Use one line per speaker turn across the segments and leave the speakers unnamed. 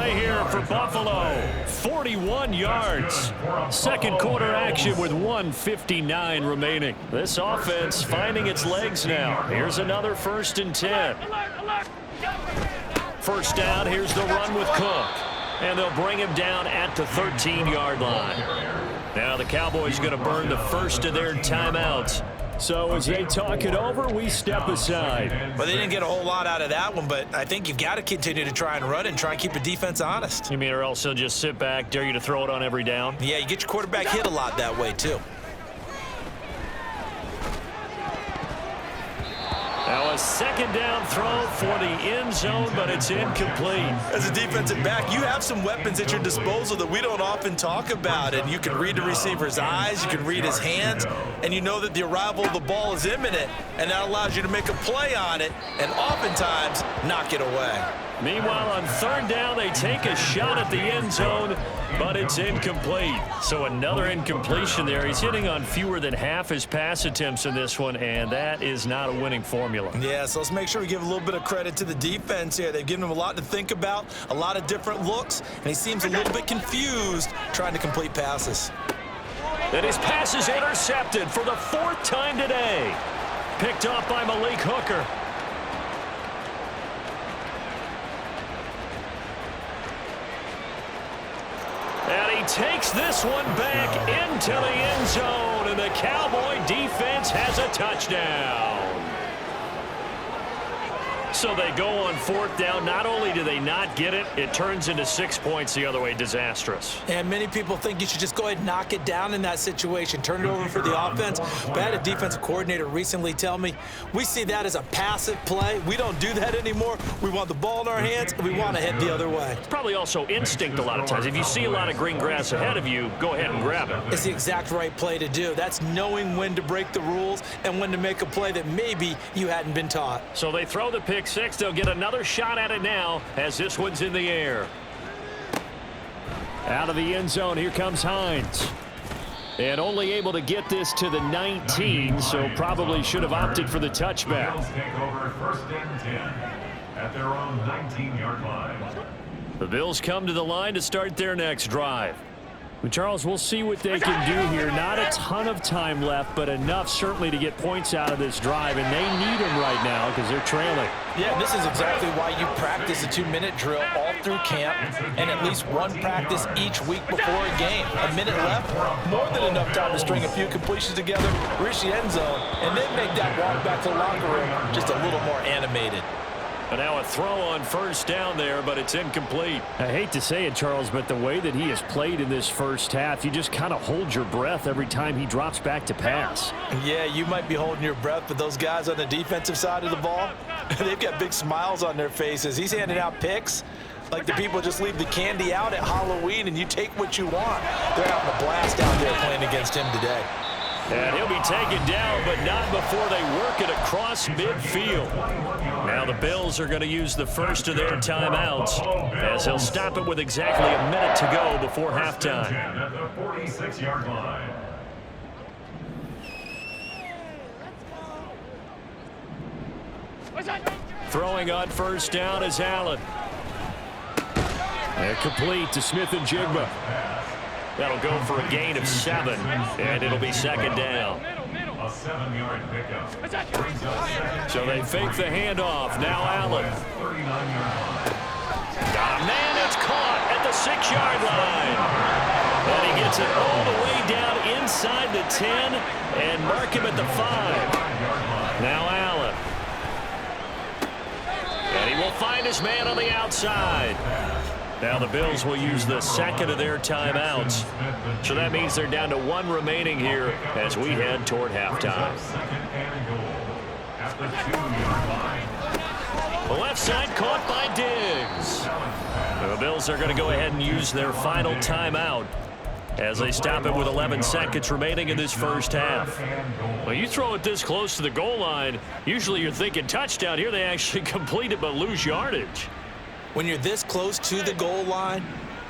play here for Buffalo. 41 yards. Second quarter action with 1:59 remaining. This offense finding its legs now. Here's another 1st and 10. First down, here's the run with Cook. And they'll bring him down at the 13-yard line. Now the Cowboys going to burn the first of their timeouts. So as they talk it over, we step aside.
Well, they didn't get a whole lot out of that one, but I think you've got to continue to try and run and try and keep the defense honest.
You mean or else they'll just sit back, dare you to throw it on every down?
Yeah, you get your quarterback hit a lot that way, too.
Now a second down throw for the end zone, but it's incomplete.
As a defensive back, you have some weapons at your disposal that we don't often talk about. And you can read the receiver's eyes, you can read his hands, and you know that the arrival of the ball is imminent. And that allows you to make a play on it and oftentimes knock it away.
Meanwhile, on third down, they take a shot at the end zone, but it's incomplete. So another incompletion there. He's hitting on fewer than half his pass attempts in this one, and that is not a winning formula.
Yeah, so let's make sure we give a little bit of credit to the defense here. They've given him a lot to think about, a lot of different looks, and he seems a little bit confused trying to complete passes.
And his pass is intercepted for the 4th time today. Picked off by Malik Hooker. And he takes this one back into the end zone, and the Cowboy defense has a touchdown. So they go on 4th down. Not only do they not get it, it turns into 6 points the other way. Disastrous.
And many people think you should just go ahead and knock it down in that situation. Turn it over for the offense. But I had a defensive coordinator recently tell me, we see that as a passive play. We don't do that anymore. We want the ball in our hands, and we want to head the other way.
It's probably also instinct a lot of times. If you see a lot of green grass ahead of you, go ahead and grab it.
It's the exact right play to do. That's knowing when to break the rules and when to make a play that maybe you hadn't been taught.
So they throw the pick six. They'll get another shot at it now as this one's in the air. Out of the end zone, here comes Hines. And only able to get this to the 19, so probably should have opted for the touchback.
Take over 1st and 10 at their own 19-yard line.
The Bills come to the line to start their next drive. Well, Charles, we'll see what they can do here. Not a ton of time left, but enough certainly to get points out of this drive, and they need them right now because they're trailing.
Yeah, this is exactly why you practice a 2-minute drill all through camp and at least one practice each week before a game. A minute left, more than enough time to string a few completions together, reach the end zone, and then make that walk back to the locker room just a little more animated.
And now a throw on 1st down there, but it's incomplete. I hate to say it, Charles, but the way that he has played in this first half, you just kind of hold your breath every time he drops back to pass.
Yeah, you might be holding your breath, but those guys on the defensive side of the ball, they've got big smiles on their faces. He's handing out picks like the people just leave the candy out at Halloween and you take what you want. They're having a blast out there playing against him today.
And he'll be taken down, but not before they work it across midfield. Now the Bills are going to use the first of their timeouts as they'll stop it with exactly a minute to go before halftime.
At the 46-yard line.
Throwing on 1st down is Allen. And complete to Smith and Jigba. That'll go for a gain of 7, and it'll be 2nd down.
A 7-yard pickup.
So they fake the handoff. Now Allen.
39-yard line.
Got a man. It's caught at the 6-yard line. And he gets it all the way down inside the 10 and mark him at the 5. Now Allen. And he will find his man on the outside. Now the Bills will use the second of their timeouts. So that means they're down to 1 remaining here as we head toward halftime. The left side caught by Diggs. The Bills are going to go ahead and use their final timeout as they stop it with 11 seconds remaining in this first half. Well, you throw it this close to the goal line, usually you're thinking touchdown. Here they actually complete it but lose yardage.
When you're this close to the goal line,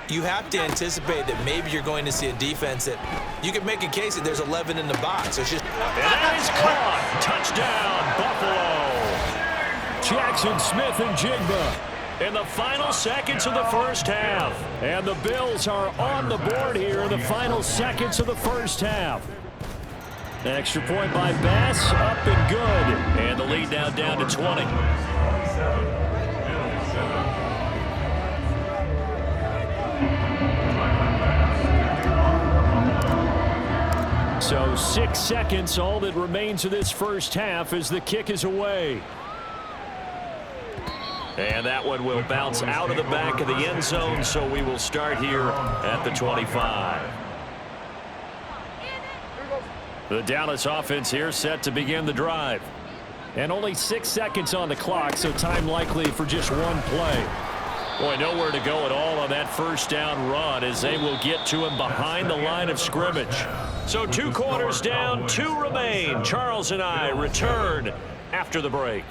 you have to anticipate that maybe you're going to see a defense that you can make a case that there's 11 in the box. It's just...
And that is caught. Touchdown, Buffalo. Jackson Smith and Jigba in the final seconds of the first half. And the Bills are on the board here in the final seconds of the first half. Extra point by Bass, up and good. And the lead now down to 20. So 6 seconds, all that remains of this first half as the kick is away. And that one will bounce out of the back of the end zone, so we will start here at the 25. The Dallas offense here set to begin the drive. And only 6 seconds on the clock, so time likely for just one play. Boy, nowhere to go at all on that first down run as they will get to him behind the line of scrimmage. So 2 quarters down, 2 remain. Charles and I return after the break.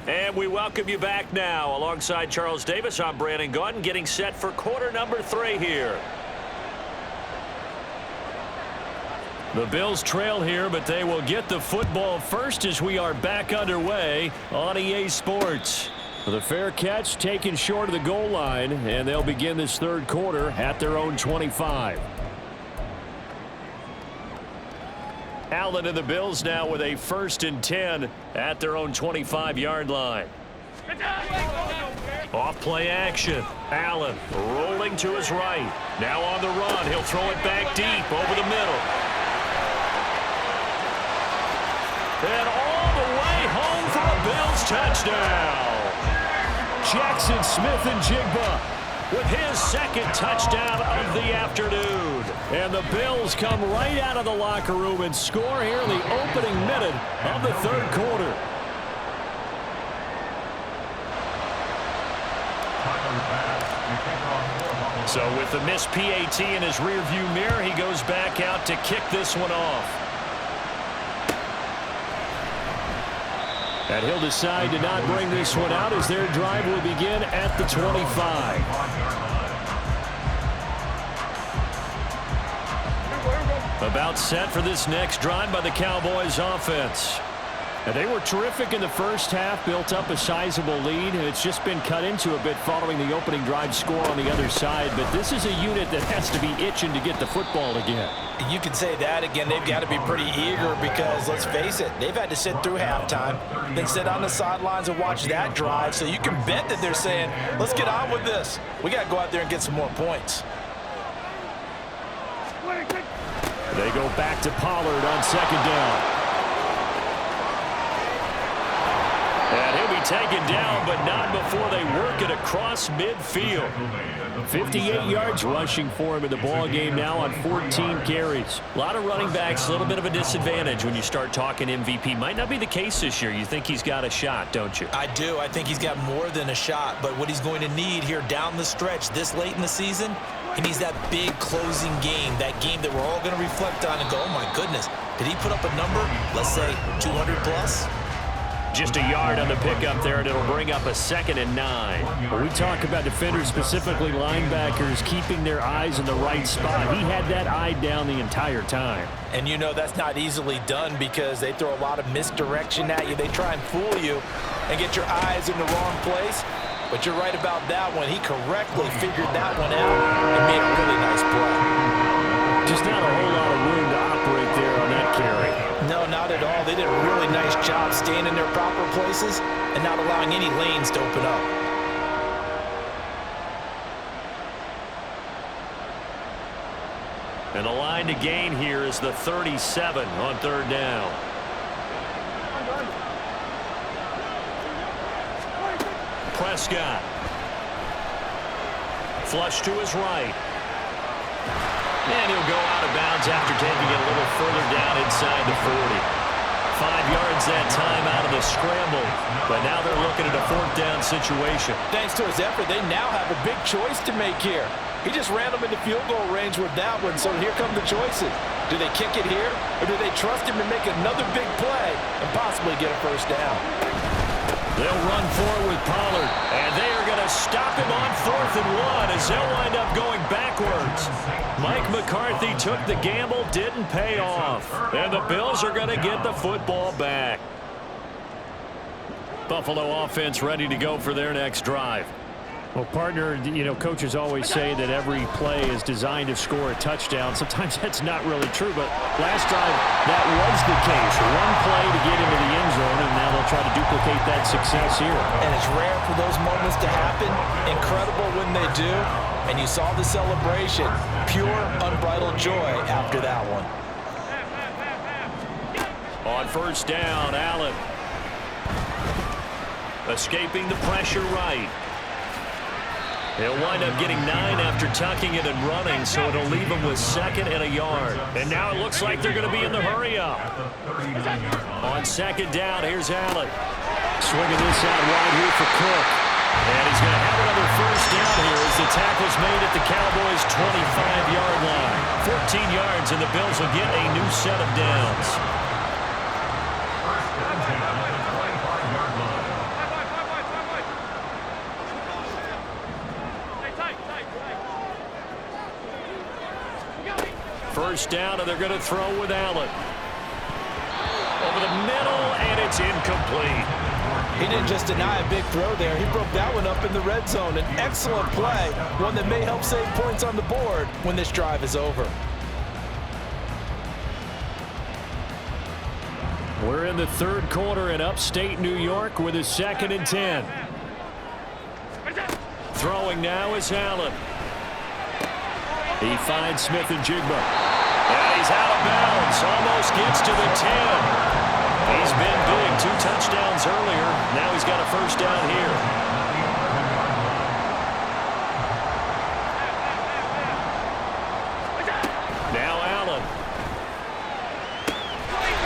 And we welcome you back now. Alongside Charles Davis, I'm Brandon Gaudin, getting set for quarter number 3 here. The Bills trail here, but they will get the football first as we are back underway on EA Sports. The fair catch taken short of the goal line, and they'll begin this third quarter at their own 25. Allen and the Bills now with a 1st and 10 at their own 25-yard line. Off play action. Allen rolling to his right. Now on the run. He'll throw it back deep over the middle. And all the way home for a Bills touchdown. Jackson Smith-Njigba with his 2nd touchdown of the afternoon. And the Bills come right out of the locker room and score here in the opening minute of the third quarter. So with the missed PAT in his rearview mirror, he goes back out to kick this one off. And he'll decide to not bring this one out as their drive will begin at the 25. About set for this next drive by the Cowboys offense. And they were terrific in the first half, built up a sizable lead, and it's just been cut into a bit following the opening drive score on the other side. But this is a unit that has to be itching to get the football again.
You can say that again. They've got to be pretty eager because, let's face it, they've had to sit through halftime, then sit on the sidelines and watch that drive. So you can bet that they're saying, let's get on with this. We got to go out there and get some more points.
They go back to Pollard on 2nd down. And he'll be taken down, but not before they work it across midfield. 58 yards rushing for him in the ball game now on 14 carries. A lot of running backs, a little bit of a disadvantage when you start talking MVP. Might not be the case this year. You think he's got a shot, don't you?
I do. I think he's got more than a shot, but what he's going to need here down the stretch this late in the season, he needs that big closing game, that game that we're all going to reflect on and go, oh my goodness, did he put up a number, let's say 200 plus?
Just a yard on the pickup there, and it'll bring up a 2nd and 9. When we talk about defenders, specifically linebackers, keeping their eyes in the right spot, he had that eye down the entire time.
And you know that's not easily done because they throw a lot of misdirection at you. They try and fool you and get your eyes in the wrong place. But you're right about that one. He correctly figured that one out and made a really nice play.
Just not a whole lot of room to operate there on that carry.
No, not at all. They did a really nice job staying in their proper places and not allowing any lanes to open up.
And the line to gain here is the 37 on 3rd down. Prescott. Flush to his right. And he'll go out of bounds after taking it a little further down inside the 40. 5 yards that time out of the scramble. But now they're looking at a 4th down situation.
Thanks to his effort, they now have a big choice to make here. He just ran them into field goal range with that one, so here come the choices. Do they kick it here, or do they trust him to make another big play and possibly get a 1st down?
They'll run forward with Pollard, and they are going to stop him on 4th and 1 as they'll wind up going backwards. Mike McCarthy took the gamble, didn't pay off, and the Bills are going to get the football back. Buffalo offense ready to go for their next drive.
Well, partner, you know, coaches always say that every play is designed to score a touchdown. Sometimes that's not really true, but last drive that was the case. One play to get into the end zone, and now they'll try to duplicate that success here.
And it's rare for those moments to happen. Incredible when they do. And you saw the celebration. Pure, unbridled joy after that one.
On 1st down, Allen. Escaping the pressure right. He'll wind up getting 9 after tucking it and running, so it'll leave him with 2nd and a yard. And now it looks like they're going to be in the hurry-up. On 2nd down, here's Allen.
Swinging this out wide here for Cook.
And he's going to have another 1st down here as the tackle's made at the Cowboys' 25-yard line. 14 yards, and the Bills will get a new set of downs. First down, and they're going to throw with Allen. Over the middle, and it's incomplete.
He didn't just deny a big throw there. He broke that one up in the red zone. An excellent play, one that may help save points on the board when this drive is over.
We're in the 3rd quarter in upstate New York with a 2nd and 10.
Throwing now is Allen.
He finds Smith and Jigba.
And he's out of bounds. Almost gets to the 10. He's been big. 2 touchdowns earlier. Now he's got a 1st down here. Now Allen.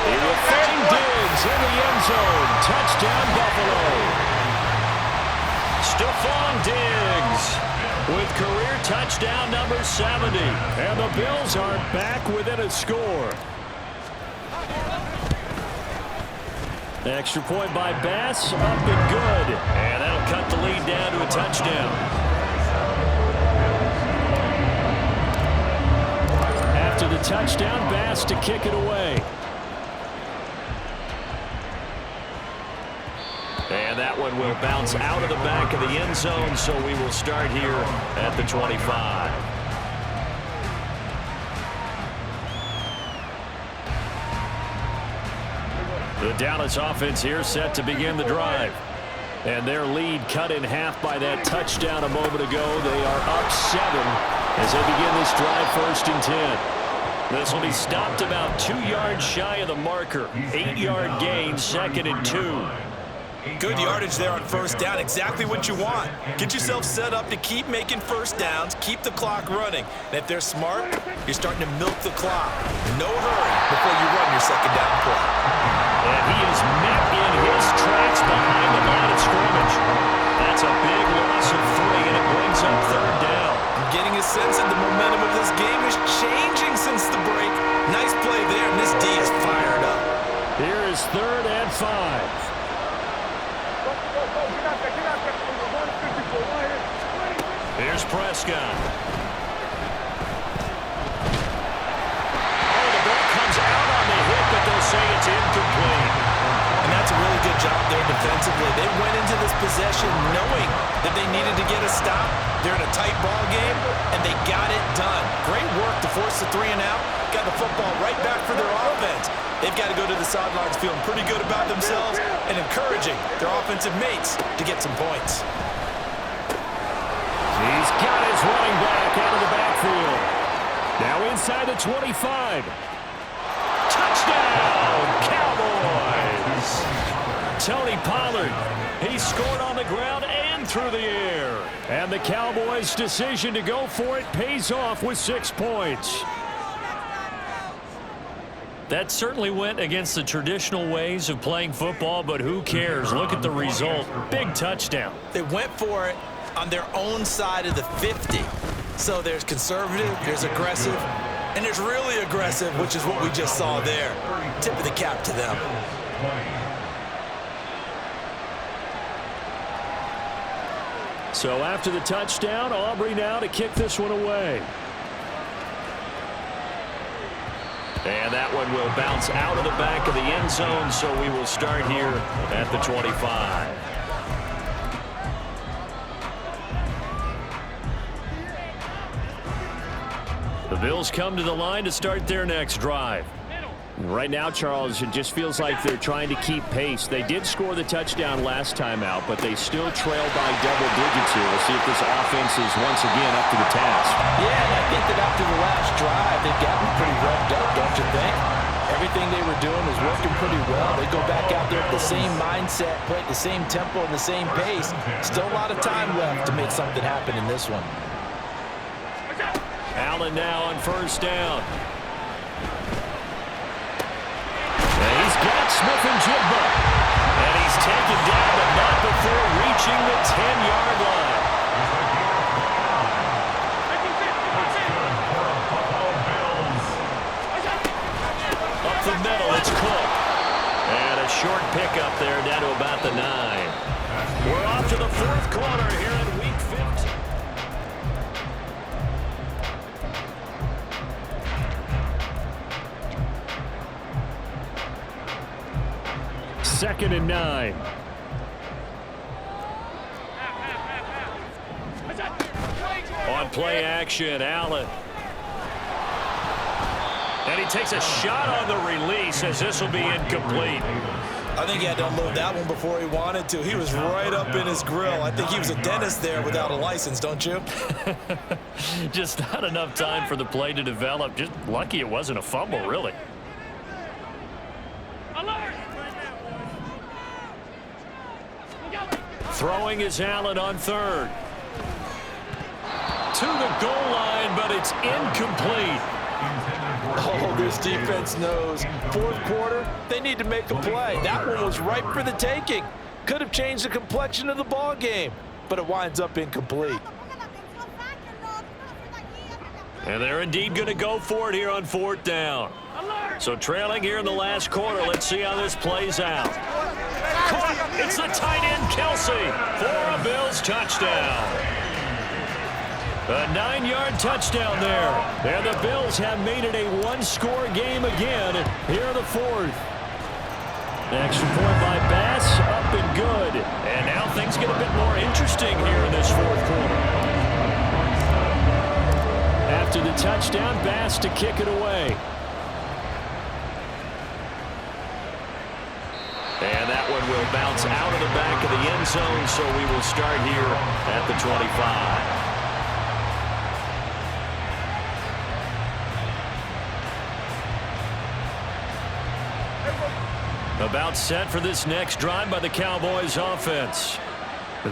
He will find Diggs in the end zone. Touchdown, Buffalo. Stephon Diggs with career touchdown number 70.
And the Bills are back within a score. Extra point by Bass, up and good.
And that'll cut the lead down to a touchdown.
After the touchdown, Bass to kick it away.
And that one will bounce out of the back of the end zone, so we will start here at the 25. The Dallas offense here set to begin the drive. And their lead cut in half by that touchdown a moment ago. They are up 7 as they begin this drive 1st and 10. This will be stopped about 2 yards shy of the marker. 8-yard gain, 2nd and 2.
Good yardage there on 1st down. Exactly what you want. Get yourself set up to keep making 1st downs, keep the clock running. And if they're smart, you're starting to milk the clock. No hurry before you run your 2nd down play.
And he is met in his tracks behind the line of scrimmage. That's a big loss of 3, and it brings up 3rd down.
I'm getting a sense that the momentum of this game is changing since the break. Nice play there, and this D is fired up.
Here is 3rd and 5.
Here's Prescott. Oh, the ball comes out on the hit, but they'll say it's incomplete.
And that's a really good job there defensively. They went into this possession knowing that they needed to get a stop. They're in a tight ball game, and they got it done. Great work to force the 3 and out. Got the football right back for their offense. They've got to go to the sidelines feeling pretty good about themselves and encouraging their offensive mates to get some points.
He's got his running back out of the backfield. Now inside the 25.
Touchdown, Cowboys! Tony Pollard, he scored on the ground and through the air.
And the Cowboys' decision to go for it pays off with 6 points.
That certainly went against the traditional ways of playing football, but who cares? Look at the result. Big touchdown.
They went for it on their own side of the 50. So there's conservative, there's aggressive, and there's really aggressive, which is what we just saw there. Tip of the cap to them.
So after the touchdown, Aubrey now to kick this one away.
And that one will bounce out of the back of the end zone, so we will start here at the 25. The Bills come to the line to start their next drive.
Right now, Charles, it just feels like they're trying to keep pace. They did score the touchdown last time out, but they still trail by double digits here. We'll see if this offense is once again up to the task.
Yeah, and I think that after the last drive, they've gotten pretty revved up, don't you think? Everything they were doing was working pretty well. They go back out there with the same mindset, play at the same tempo and the same pace. Still a lot of time left to make something happen in this one.
Allen now on first down.
Got Smith-Njigba.
And he's taken down, but not before reaching the 10-yard line. Up the middle, it's Cook. And a short pickup there down to about the 9. We're off to the fourth quarter here in Week 15.
Second and 9.
On play action, Allen. And he takes a shot on the release as this will be incomplete.
I think he had to unload that one before he wanted to. He was right up in his grill. I think he was a dentist there without a license, don't you?
Just not enough time for the play to develop. Just lucky it wasn't a fumble, really. Throwing is Allen on third. To the goal line, but it's incomplete.
Oh, this defense knows. Fourth quarter, they need to make a play. That one was ripe for the taking. Could have changed the complexion of the ball game, but it winds up incomplete.
And they're indeed going to go for it here on fourth down. So trailing here in the last quarter, let's see how this plays out. It's the tight end, Kelsey, for a Bills touchdown. A 9-yard touchdown there. And the Bills have made it a one-score game again here in the fourth.
Extra point by Bass, up and good.
And now things get a bit more interesting here in this fourth quarter.
After the touchdown, Bass to kick it away.
And that one will bounce out of the back of the end zone, so we will start here at the 25. About set for this next drive by the Cowboys offense.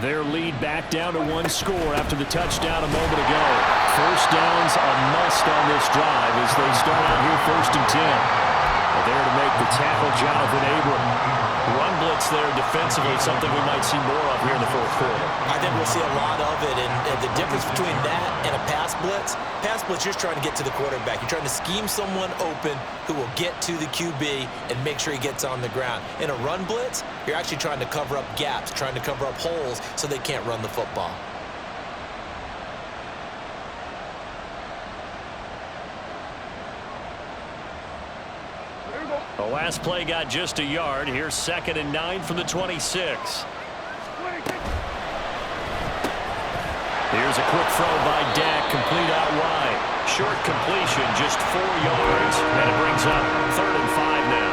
Their lead back down to one score after the touchdown a moment ago. First down's a must on this drive as they start out here first and 10. There to make the tackle, Jonathan Abram.
Run blitz there defensively, something we might see more of here in the fourth quarter.
I think we'll see a lot of it, and the difference between that and a pass blitz, you're trying to get to the quarterback. You're trying to scheme someone open who will get to the QB and make sure he gets on the ground. In a run blitz, you're actually trying to cover up gaps, trying to cover up holes so they can't run the football.
The last play got just a yard. Here's second and 9 from the 26. Here's a quick throw by Dak, complete out wide. Short completion, just 4 yards, and it brings up 3rd and 5 now.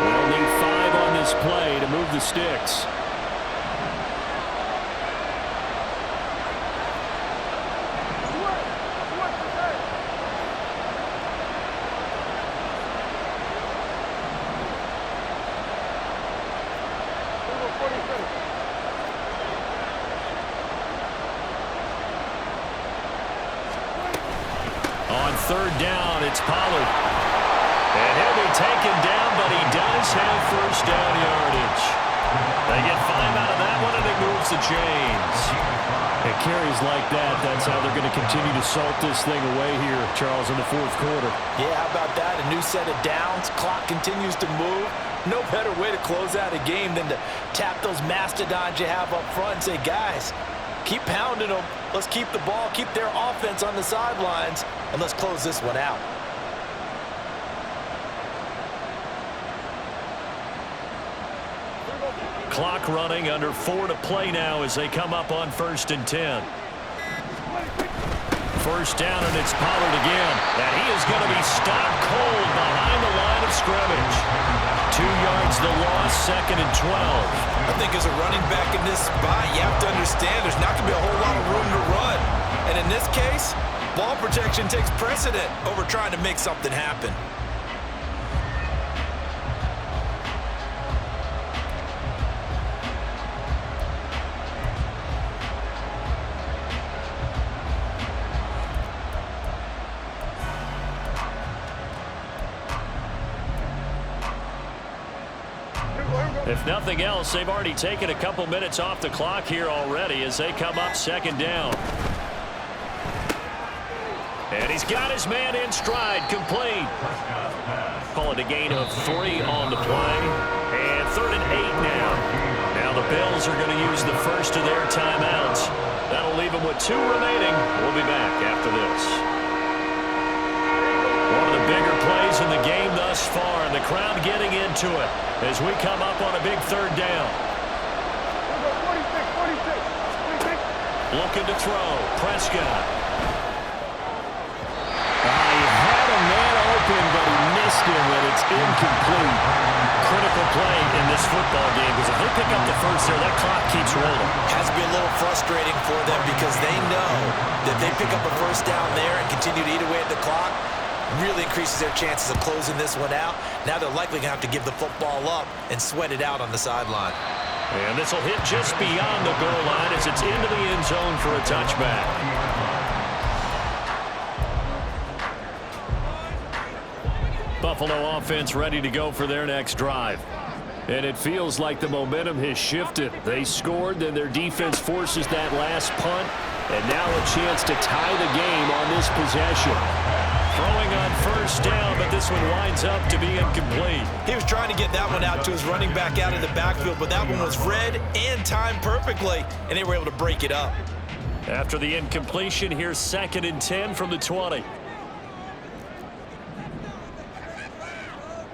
They'll need 5 on this play to move the sticks.
On third down, it's Pollard. And he'll be taken down, but he does have first down yardage. They get 5 out of that one, and it moves the chains.
And carries like that, that's how they're going to continue to salt this thing away here, Charles, in the fourth quarter.
Yeah, how about that? A new set of downs. Clock continues to move. No better way to close out a game than to tap those mastodons you have up front and say, guys, keep pounding them. Let's keep the ball, keep their offense on the sidelines, and let's close this one out.
Clock running, under 4 to play now as they come up on 1st and 10. First down, and it's Pollard again. And he is going to be stopped cold behind the line of scrimmage. 2 yards the loss, 2nd and 12.
I think as a running back in this spot, you have to understand there's not going to be a whole lot of room to run. And in this case, ball protection takes precedent over trying to make something happen.
If nothing else, they've already taken a couple minutes off the clock here already as they come up 2nd down. And he's got his man in stride, complete. Call it a gain of 3 on the play. And 3rd and 8 now. Now the Bills are going to use the first of their timeouts. That'll leave them with 2 remaining. We'll be back after this. One of the bigger plays in the game thus far, and the crowd getting into it as we come up on a big 3rd down. Looking to throw. Prescott.
He had a man open, but he missed him, and it's incomplete. Critical play in this football game, because if they pick up the first there, that clock keeps rolling.
Has to be a little frustrating for them because they know that they pick up a first down there and continue to eat away at the clock, really increases their chances of closing this one out. Now they're likely going to have to give the football up and sweat it out on the sideline.
And this will hit just beyond the goal line as it's into the end zone for a touchback. Buffalo offense ready to go for their next drive. And it feels like the momentum has shifted. They scored, then their defense forces that last punt, and now a chance to tie the game on this possession. Throwing on first down, but this one winds up to be incomplete.
He was trying to get that one out to his running back out of the backfield, but that one was read and timed perfectly, and they were able to break it up.
After the incompletion, here's 2nd and 10 from the 20.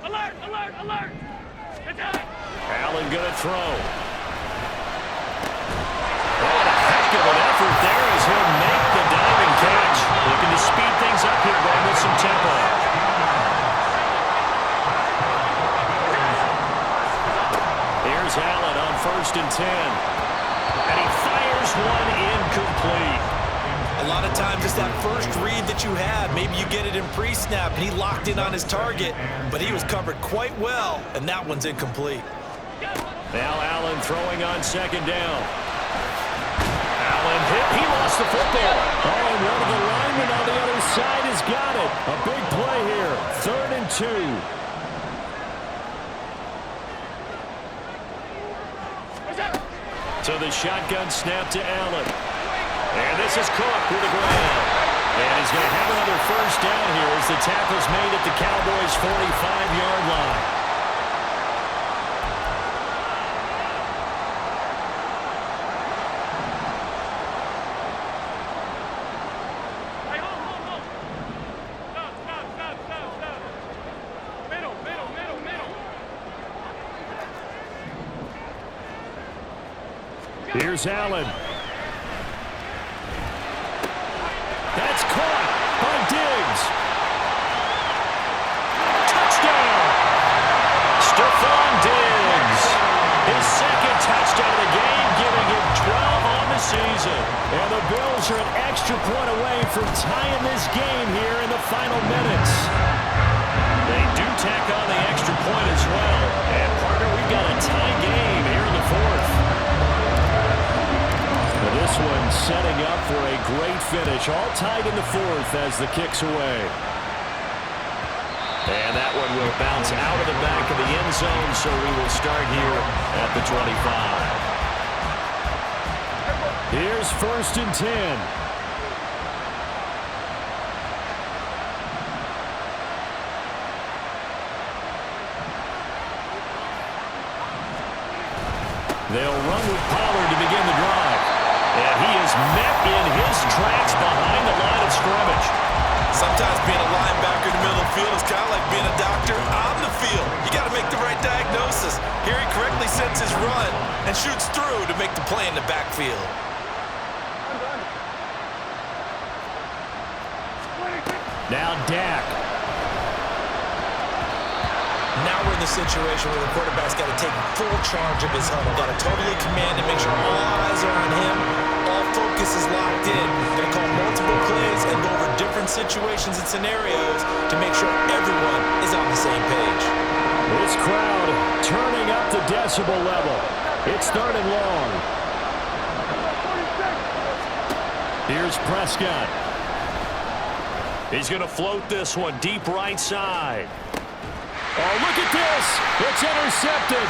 Alert, alert, alert!
Allen going to throw. What a heck of an effort there as he'll make the diving catch. Looking to speed things up here, going with some tempo. Here's Allen on 1st and 10. And he fires one incomplete.
A lot of times it's that first read that you have. Maybe you get it in pre-snap, and he locked in on his target, but he was covered quite well, and that one's incomplete.
Now Allen throwing on 2nd down. Allen hit. He lost the football.
Oh, and one of the linemen on the other side has got it. A big play here. 3rd and 2.
So the shotgun snap to Allen. And this is Cook with the ground. And he's going to have another first down here as the tackle's made at the Cowboys' 45-yard line.
Hey, hold. Stop. Middle.
Here's Allen.
That's caught by Diggs. Touchdown! Stephon Diggs. His 2nd touchdown of the game, giving him 12 on the season.
And the Bills are an extra point away from tying this game here in the final minutes.
They do tack on the extra point as well. And, partner, we've got a tie game here in the 4th.
This one setting up for a great finish. All tied in the 4th as the kick's away.
And that one will bounce out of the back of the end zone, so we will start here at the 25.
Here's 1st and 10. They'll run with Pollard to begin the drive. And he is met in his tracks behind the line of scrimmage.
Sometimes being a linebacker in the middle of the field is kind of like being a doctor on the field. You got to make the right diagnosis. Here he correctly sets his run and shoots through to make the play in the backfield.
Now Dak.
Now we're in the situation where the quarterback's got to take full charge of his huddle. Got to totally command and make sure all eyes are on him. All focus is locked in. Going to call multiple plays and go over different situations and scenarios to make sure everyone is on the same page.
This crowd turning up the decibel level. It's 3rd and long. Here's Prescott.
He's going to float this one deep right side.
Oh, look at this. It's intercepted.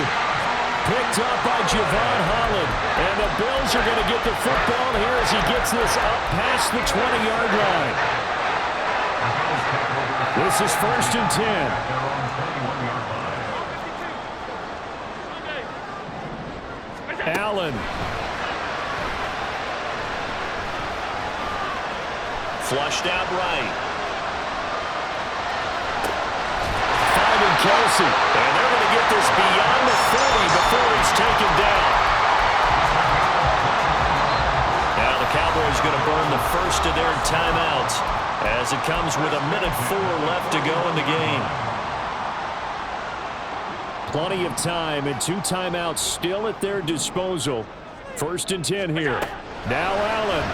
Picked up by Javon Holland. And the Bills are going to get the football here as he gets this up past the 20-yard line. This is 1st and 10. Allen.
Flushed out right.
Finding Kelsey.
And they're going to get this beyond the 40 before he's taken down. Now the Cowboys going to burn the first of their timeouts as it comes with 1:04 left to go in the game.
Plenty of time and 2 timeouts still at their disposal. 1st and 10 here. Now Allen.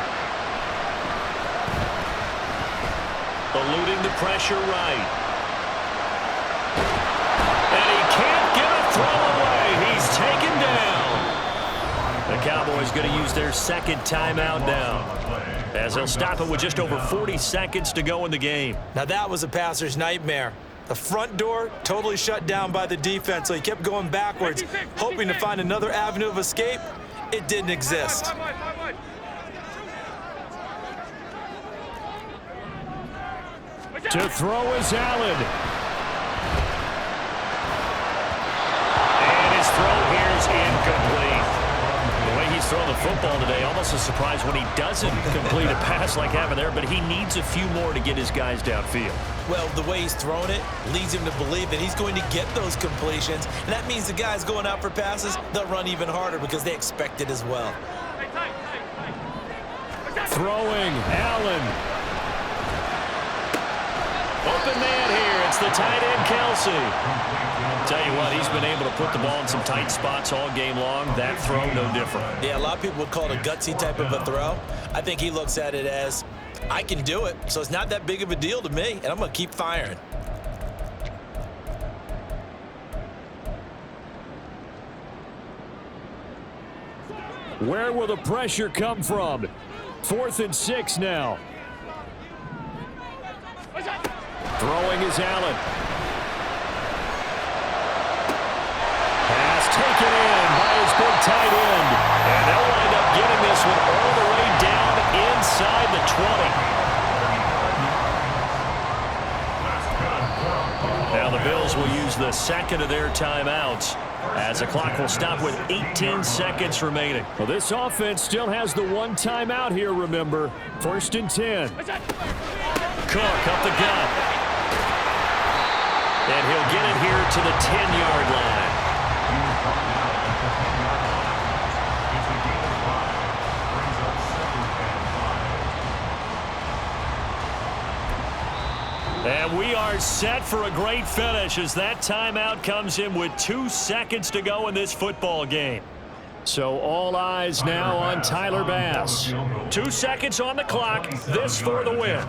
Eluding the pressure right. And he can't get a throw away. He's taken down. The Cowboys going to use their 2nd timeout now, as they'll stop it with just over 40 seconds to go in the game.
Now that was a passer's nightmare. The front door totally shut down by the defense, so he kept going backwards, hoping to find another avenue of escape. It didn't exist.
To throw is Allen.
And his throw here is incomplete. The way he's throwing the football today, almost a surprise when he doesn't complete a pass like happened there, but he needs a few more to get his guys downfield.
Well, the way he's thrown it leads him to believe that he's going to get those completions, and that means the guys going out for passes, they'll run even harder because they expect it as well.
Throwing, Allen.
Open man here. It's the tight end, Kelsey. Tell you what, he's been able to put the ball in some tight spots all game long. That throw, no different.
Yeah, a lot of people would call it a gutsy type of a throw. I think he looks at it as, I can do it, so it's not that big of a deal to me, and I'm going to keep firing.
Where will the pressure come from? 4th and 6 now. Throwing is Allen. Pass taken in by his big tight end.
And they'll wind up getting this one all the way down inside the 20. Now the Bills will use the 2nd of their timeouts as the clock will stop with 18 seconds remaining.
Well, this offense still has the 1 timeout here, remember. 1st and 10.
Cook up the gut. And he'll get it here to the 10-yard line. And we are set for a great finish as that timeout comes in with 2 seconds to go in this football game.
So all eyes now on Tyler Bass.
2 seconds on the clock. This for the win.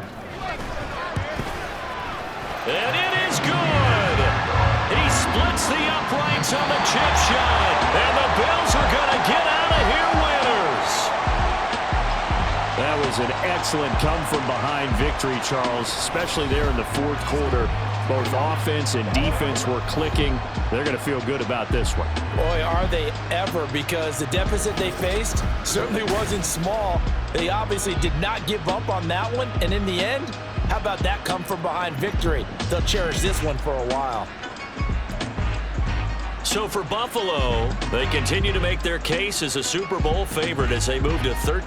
And it is good. He splits the uprights on the chip shot. And the Bills are going to get out of here winners.
That was an excellent come-from-behind victory, Charles, especially there in the 4th quarter. Both offense and defense were clicking. They're going to feel good about this one.
Boy, are they ever, because the deficit they faced certainly wasn't small. They obviously did not give up on that one, and in the end, how about that come-from-behind victory? They'll cherish this one for a while.
So for Buffalo, they continue to make their case as a Super Bowl favorite as they move to 13.